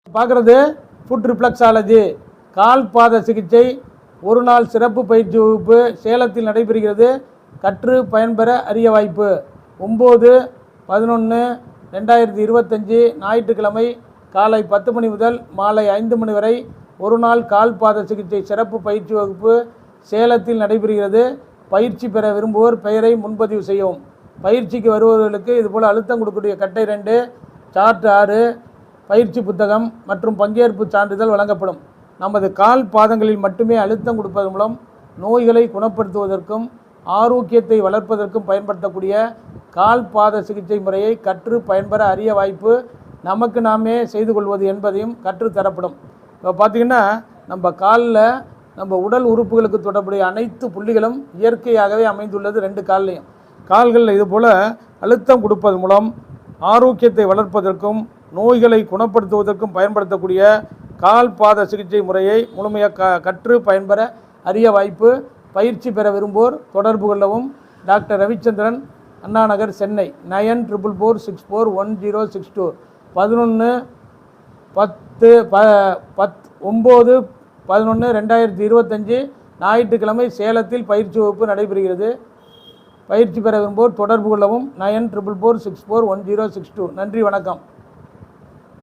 பார்க்குறது food reflexology கால் பாத சிகிச்சை ஒரு நாள் சிறப்பு பயிற்சி வகுப்பு சேலத்தில் நடைபெறுகிறது. கற்று பயன்பெற அரிய வாய்ப்பு. 9/11/2025 ஞாயிற்றுக்கிழமை காலை 10 மணி முதல் மாலை 5 மணி வரை ஒரு நாள் கால் பாத சிகிச்சை சிறப்பு பயிற்சி வகுப்பு சேலத்தில் நடைபெறுகிறது. பயிற்சி பெற விரும்புவோர் பெயரை முன்பதிவு செய்யவும். பயிற்சிக்கு வருபவர்களுக்கு இதுபோல் அழுத்தம் கொடுக்கக்கூடிய கட்டை 2, சார்ட் 6, பயிற்சி புத்தகம் மற்றும் பங்கேற்பு சான்றிதழ் வழங்கப்படும். நமது கால் பாதங்களில் மட்டுமே அழுத்தம் கொடுப்பதன் மூலம் நோய்களை குணப்படுத்துவதற்கும் ஆரோக்கியத்தை வளர்ப்பதற்கும் பயன்படுத்தக்கூடிய கால் பாத சிகிச்சை முறையை கற்று பயன்பெற அரிய வாய்ப்பு நமக்கு நாமே செய்து கொள்வது என்பதையும் கற்றுத்தரப்படும். இப்போ பார்த்திங்கன்னா நம்ம காலில் நம்ம உடல் உறுப்புகளுக்கு தொடர்புடைய அனைத்து புள்ளிகளும் இயற்கையாகவே அமைந்துள்ளது 2 கால்லையும். கால்களில் இதுபோல் அழுத்தம் கொடுப்பதன் மூலம் ஆரோக்கியத்தை வளர்ப்பதற்கும் நோய்களை குணப்படுத்துவதற்கும் பயன்படுத்தக்கூடிய கால் பாத சிகிச்சை முறையை முழுமையாக கற்று பயன்பெற அரிய வாய்ப்பு. பயிற்சி பெற விரும்புவோர் தொடர்பு கொள்ளவும். டாக்டர் ரவிச்சந்திரன், அண்ணா நகர், சென்னை 9444641062 9/11/2025 ஞாயிற்றுக்கிழமை சேலத்தில் பயிற்சி வகுப்பு நடைபெறுகிறது. பயிற்சி பெற விரும்புவோர் தொடர்பு கொள்ளவும். 9444641062. நன்றி, வணக்கம்.